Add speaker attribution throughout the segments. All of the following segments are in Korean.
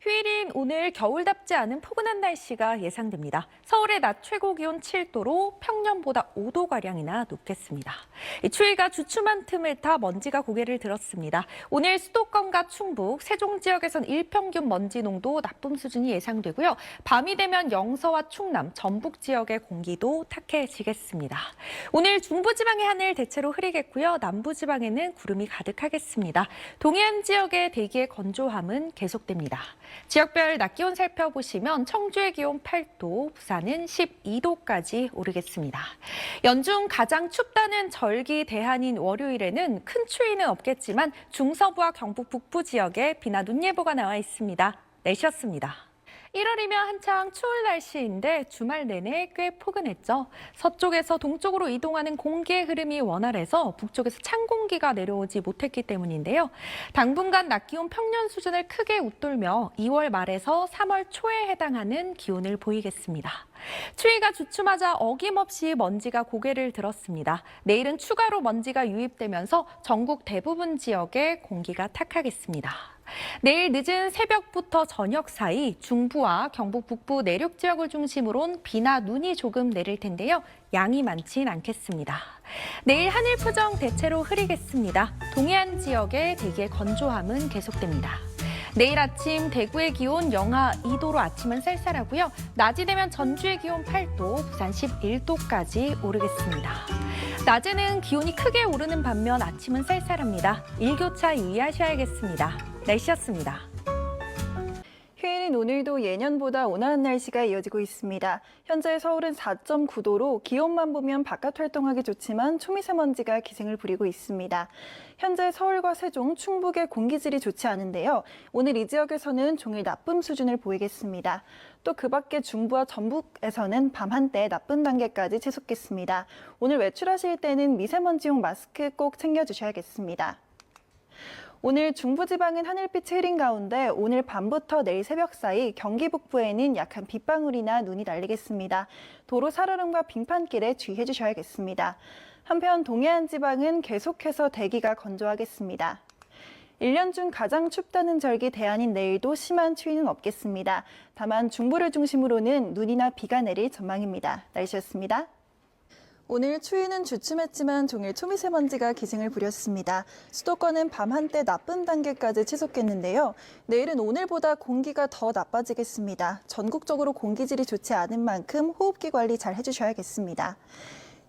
Speaker 1: 휴일인 오늘 겨울답지 않은 포근한 날씨가 예상됩니다. 서울의 낮 최고 기온 7도로 평년보다 5도가량이나 높겠습니다. 이 추위가 주춤한 틈을 타 먼지가 고개를 들었습니다. 오늘 수도권과 충북, 세종 지역에선 일평균 먼지 농도 나쁨 수준이 예상되고요. 밤이 되면 영서와 충남, 전북 지역의 공기도 탁해지겠습니다. 오늘 중부지방의 하늘 대체로 흐리겠고요. 남부지방에는 구름이 가득하겠습니다. 동해안 지역의 대기의 건조함은 계속됩니다. 지역별 낮 기온 살펴보시면 청주의 기온 8도, 부산은 12도까지 오르겠습니다. 연중 가장 춥다는 절기 대한인 월요일에는 큰 추위는 없겠지만 중서부와 경북 북부 지역에 비나 눈 예보가 나와 있습니다. 내셨습니다. 1월이면 한창 추울 날씨인데 주말 내내 꽤 포근했죠. 서쪽에서 동쪽으로 이동하는 공기의 흐름이 원활해서 북쪽에서 찬 공기가 내려오지 못했기 때문인데요. 당분간 낮 기온 평년 수준을 크게 웃돌며 2월 말에서 3월 초에 해당하는 기온을 보이겠습니다. 추위가 주춤하자 어김없이 먼지가 고개를 들었습니다. 내일은 추가로 먼지가 유입되면서 전국 대부분 지역에 공기가 탁하겠습니다. 내일 늦은 새벽부터 저녁 사이 중부와 경북 북부 내륙 지역을 중심으로는 비나 눈이 조금 내릴 텐데요. 양이 많진 않겠습니다. 내일 하늘 표정 대체로 흐리겠습니다. 동해안 지역의 대기의 건조함은 계속됩니다. 내일 아침 대구의 기온 영하 2도로 아침은 쌀쌀하고요. 낮이 되면 전주의 기온 8도, 부산 11도까지 오르겠습니다. 낮에는 기온이 크게 오르는 반면 아침은 쌀쌀합니다. 일교차 유의하셔야겠습니다. 날씨였습니다.
Speaker 2: 휴일인 오늘도 예년보다 온화한 날씨가 이어지고 있습니다. 현재 서울은 4.9도로 기온만 보면 바깥 활동하기 좋지만 초미세먼지가 기승을 부리고 있습니다. 현재 서울과 세종, 충북의 공기질이 좋지 않은데요. 오늘 이 지역에서는 종일 나쁨 수준을 보이겠습니다. 또 그 밖에 중부와 전북에서는 밤 한때 나쁨 단계까지 치솟겠습니다. 오늘 외출하실 때는 미세먼지용 마스크 꼭 챙겨주셔야겠습니다. 오늘 중부지방은 하늘빛이 흐린 가운데 오늘 밤부터 내일 새벽 사이 경기 북부에는 약한 빗방울이나 눈이 날리겠습니다. 도로 살얼음과 빙판길에 주의해 주셔야겠습니다. 한편 동해안 지방은 계속해서 대기가 건조하겠습니다. 1년 중 가장 춥다는 절기 대안인 내일도 심한 추위는 없겠습니다. 다만 중부를 중심으로는 눈이나 비가 내릴 전망입니다. 날씨였습니다. 오늘 추위는 주춤했지만 종일 초미세먼지가 기승을 부렸습니다. 수도권은 밤 한때 나쁨 단계까지 치솟겠는데요. 내일은 오늘보다 공기가 더 나빠지겠습니다. 전국적으로 공기질이 좋지 않은 만큼 호흡기 관리 잘 해주셔야겠습니다.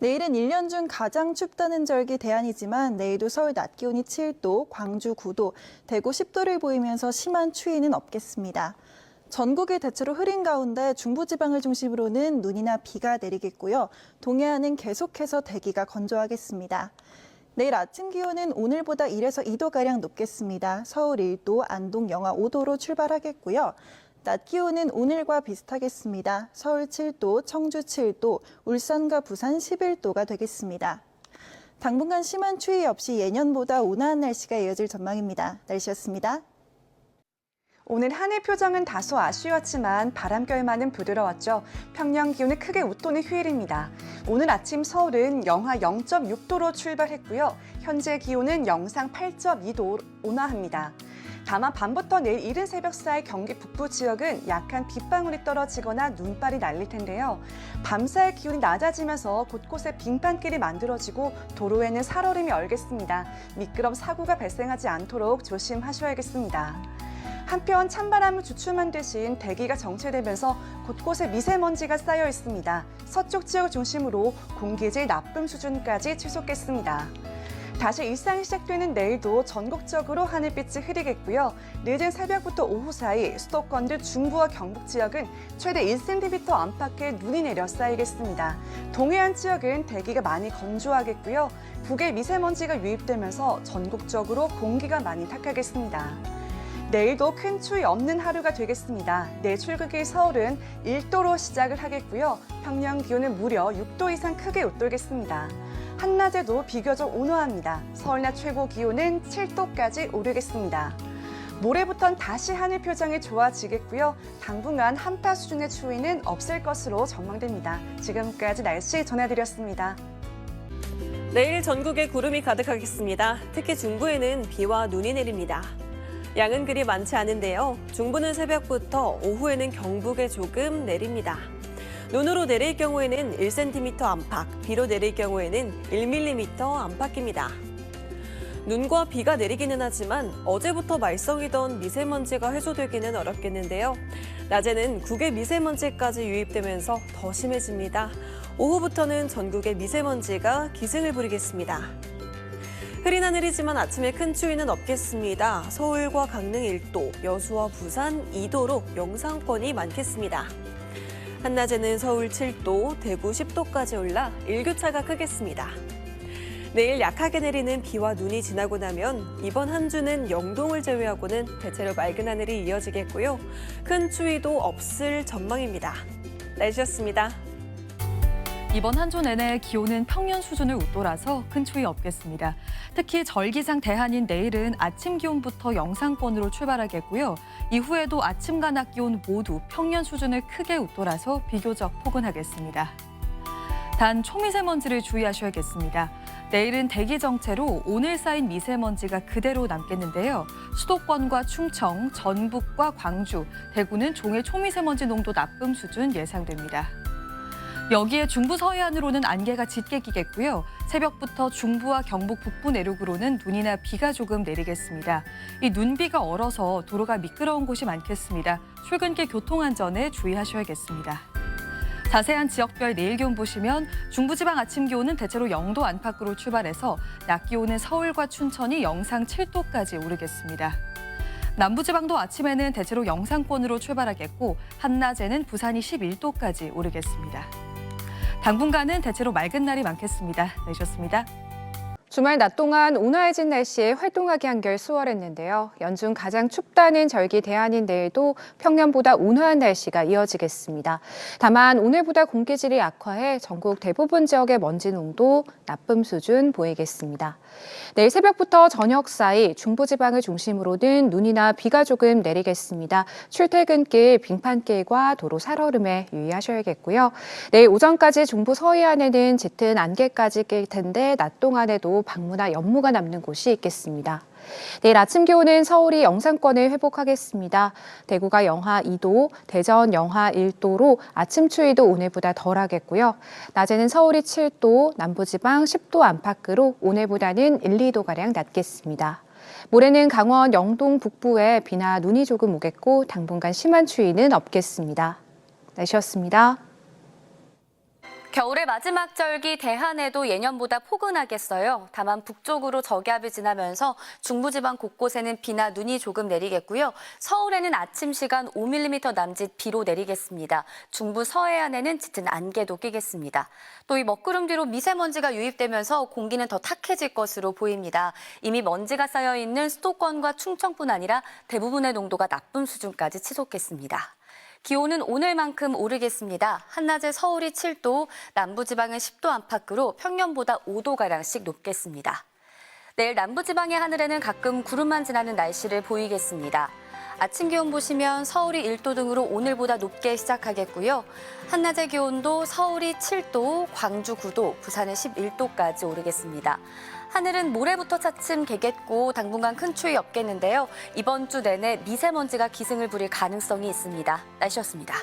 Speaker 2: 내일은 1년 중 가장 춥다는 절기 대안이지만 내일도 서울 낮 기온이 7도, 광주 9도, 대구 10도를 보이면서 심한 추위는 없겠습니다. 전국이 대체로 흐린 가운데 중부지방을 중심으로는 눈이나 비가 내리겠고요. 동해안은 계속해서 대기가 건조하겠습니다. 내일 아침 기온은 오늘보다 1에서 2도가량 높겠습니다. 서울 1도, 안동 영하 5도로 출발하겠고요. 낮 기온은 오늘과 비슷하겠습니다. 서울 7도, 청주 7도, 울산과 부산 11도가 되겠습니다. 당분간 심한 추위 없이 예년보다 온화한 날씨가 이어질 전망입니다. 날씨였습니다.
Speaker 3: 오늘 하늘 표정은 다소 아쉬웠지만 바람결만은 부드러웠죠. 평년 기온을 크게 웃도는 휴일입니다. 오늘 아침 서울은 영하 0.6도로 출발했고요. 현재 기온은 영상 8.2도 온화합니다. 다만 밤부터 내일 이른 새벽 사이 경기 북부 지역은 약한 빗방울이 떨어지거나 눈발이 날릴 텐데요. 밤사이 기온이 낮아지면서 곳곳에 빙판길이 만들어지고 도로에는 살얼음이 얼겠습니다. 미끄럼 사고가 발생하지 않도록 조심하셔야겠습니다. 한편 찬바람은 주춤한 대신 대기가 정체되면서 곳곳에 미세먼지가 쌓여 있습니다. 서쪽 지역을 중심으로 공기질 나쁨 수준까지 치솟겠습니다. 다시 일상이 시작되는 내일도 전국적으로 하늘빛이 흐리겠고요. 늦은 새벽부터 오후 사이 수도권들 중부와 경북 지역은 최대 1cm 안팎의 눈이 내려 쌓이겠습니다. 동해안 지역은 대기가 많이 건조하겠고요. 북에 미세먼지가 유입되면서 전국적으로 공기가 많이 탁하겠습니다. 내일도 큰 추위 없는 하루가 되겠습니다. 내일 출근길 서울은 1도로 시작을 하겠고요. 평년 기온은 무려 6도 이상 크게 웃돌겠습니다. 한낮에도 비교적 온화합니다. 서울 낮 최고 기온은 7도까지 오르겠습니다. 모레부터는 다시 하늘 표정이 좋아지겠고요. 당분간 한파 수준의 추위는 없을 것으로 전망됩니다. 지금까지 날씨 전해드렸습니다.
Speaker 4: 내일 전국에 구름이 가득하겠습니다. 특히 중부에는 비와 눈이 내립니다. 양은 그리 많지 않은데요. 중부는 새벽부터 오후에는 경북에 조금 내립니다. 눈으로 내릴 경우에는 1cm 안팎, 비로 내릴 경우에는 1mm 안팎입니다. 눈과 비가 내리기는 하지만 어제부터 말썽이던 미세먼지가 해소되기는 어렵겠는데요. 낮에는 국외 미세먼지까지 유입되면서 더 심해집니다. 오후부터는 전국의 미세먼지가 기승을 부리겠습니다. 흐린 하늘이지만 아침에 큰 추위는 없겠습니다. 서울과 강릉 1도, 여수와 부산 2도로 영상권이 많겠습니다. 한낮에는 서울 7도, 대구 10도까지 올라 일교차가 크겠습니다. 내일 약하게 내리는 비와 눈이 지나고 나면 이번 한 주는 영동을 제외하고는 대체로 맑은 하늘이 이어지겠고요. 큰 추위도 없을 전망입니다. 날씨였습니다.
Speaker 1: 이번 한 주 내내 기온은 평년 수준을 웃돌아서 큰 추위 없겠습니다. 특히 절기상 대한인 내일은 아침 기온부터 영상권으로 출발하겠고요. 이후에도 아침과 낮 기온 모두 평년 수준을 크게 웃돌아서 비교적 포근하겠습니다. 단 초미세먼지를 주의하셔야겠습니다. 내일은 대기 정체로 오늘 쌓인 미세먼지가 그대로 남겠는데요. 수도권과 충청, 전북과 광주, 대구는 종일 초미세먼지 농도 나쁨 수준 예상됩니다. 여기에 중부 서해안으로는 안개가 짙게 끼겠고요. 새벽부터 중부와 경북 북부 내륙으로는 눈이나 비가 조금 내리겠습니다. 이 눈비가 얼어서 도로가 미끄러운 곳이 많겠습니다. 출근길 교통안전에 주의하셔야겠습니다. 자세한 지역별 내일 기온 보시면 중부지방 아침 기온은 대체로 0도 안팎으로 출발해서 낮 기온은 서울과 춘천이 영상 7도까지 오르겠습니다. 남부지방도 아침에는 대체로 영상권으로 출발하겠고 한낮에는 부산이 11도까지 오르겠습니다. 당분간은 대체로 맑은 날이 많겠습니다. 내셨습니다.
Speaker 5: 주말 낮 동안 온화해진 날씨에 활동하기 한결 수월했는데요. 연중 가장 춥다는 절기 대한인 내일도 평년보다 온화한 날씨가 이어지겠습니다. 다만 오늘보다 공기질이 악화해 전국 대부분 지역의 먼지 농도 나쁨 수준 보이겠습니다. 내일 새벽부터 저녁 사이 중부지방을 중심으로는 눈이나 비가 조금 내리겠습니다. 출퇴근길, 빙판길과 도로 살얼음에 유의하셔야겠고요. 내일 오전까지 중부 서해안에는 짙은 안개까지 낄 텐데 낮 동안에도 방무나 연무가 남는 곳이 있겠습니다. 내일 아침 기온은 서울이 영상권을 회복하겠습니다. 대구가 영하 2도, 대전 영하 1도로 아침 추위도 오늘보다 덜하겠고요. 낮에는 서울이 7도, 남부지방 10도 안팎으로 오늘보다는 1, 2도가량 낮겠습니다. 모레는 강원 영동 북부에 비나 눈이 조금 오겠고 당분간 심한 추위는 없겠습니다. 날씨였습니다.
Speaker 6: 겨울의 마지막 절기 대한에도 예년보다 포근하겠어요. 다만 북쪽으로 저기압이 지나면서 중부지방 곳곳에는 비나 눈이 조금 내리겠고요. 서울에는 아침 시간 5mm 남짓 비로 내리겠습니다. 중부 서해안에는 짙은 안개도 끼겠습니다. 또 이 먹구름 뒤로 미세먼지가 유입되면서 공기는 더 탁해질 것으로 보입니다. 이미 먼지가 쌓여있는 수도권과 충청뿐 아니라 대부분의 농도가 나쁨 수준까지 치솟겠습니다. 기온은 오늘만큼 오르겠습니다. 한낮에 서울이 7도, 남부지방은 10도 안팎으로 평년보다 5도가량씩 높겠습니다. 내일 남부지방의 하늘에는 가끔 구름만 지나는 날씨를 보이겠습니다. 아침 기온 보시면 서울이 1도 등으로 오늘보다 높게 시작하겠고요. 한낮의 기온도 서울이 7도, 광주 9도, 부산은 11도까지 오르겠습니다. 하늘은 모레부터 차츰 개겠고 당분간 큰 추위 없겠는데요. 이번 주 내내 미세먼지가 기승을 부릴 가능성이 있습니다. 날씨였습니다.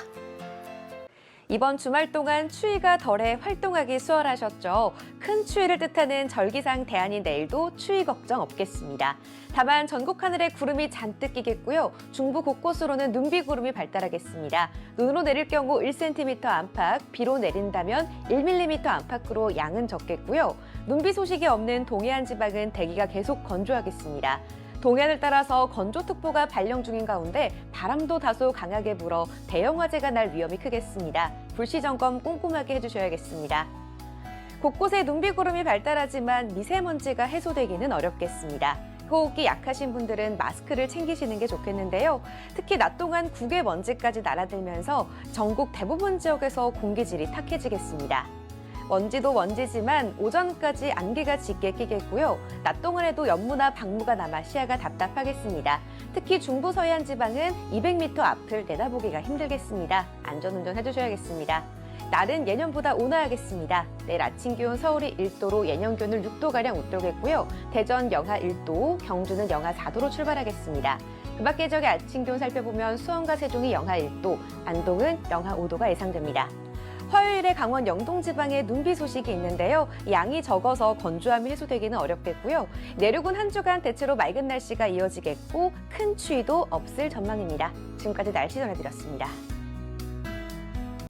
Speaker 1: 이번 주말 동안 추위가 덜해 활동하기 수월하셨죠. 큰 추위를 뜻하는 절기상 대한인 내일도 추위 걱정 없겠습니다. 다만 전국 하늘에 구름이 잔뜩 끼겠고요. 중부 곳곳으로는 눈비구름이 발달하겠습니다. 눈으로 내릴 경우 1cm 안팎, 비로 내린다면 1mm 안팎으로 양은 적겠고요. 눈비 소식이 없는 동해안 지방은 대기가 계속 건조하겠습니다. 동해안을 따라서 건조특보가 발령 중인 가운데 바람도 다소 강하게 불어 대형 화재가 날 위험이 크겠습니다. 불시 점검 꼼꼼하게 해주셔야겠습니다. 곳곳에 눈비구름이 발달하지만 미세먼지가 해소되기는 어렵겠습니다. 호흡기 약하신 분들은 마스크를 챙기시는 게 좋겠는데요. 특히 낮 동안 국외 먼지까지 날아들면서 전국 대부분 지역에서 공기질이 탁해지겠습니다. 먼지도 먼지지만 오전까지 안개가 짙게 끼겠고요. 낮 동안에도 연무나 방무가 남아 시야가 답답하겠습니다. 특히 중부 서해안 지방은 200m 앞을 내다보기가 힘들겠습니다. 안전운전 해주셔야겠습니다. 날은 예년보다 온화하겠습니다. 내일 아침 기온 서울이 1도로 예년 기온을 6도가량 웃돌겠고요. 대전 영하 1도, 경주는 영하 4도로 출발하겠습니다.
Speaker 7: 그 밖의 지역의 아침 기온 살펴보면 수원과 세종이 영하 1도, 안동은 영하 5도가 예상됩니다. 화요일에 강원 영동 지방에 눈비 소식이 있는데요. 양이 적어서 건조함이 해소되기는 어렵겠고요. 내륙은 한 주간 대체로 맑은 날씨가 이어지겠고 큰 추위도 없을 전망입니다. 지금까지 날씨 전해드렸습니다.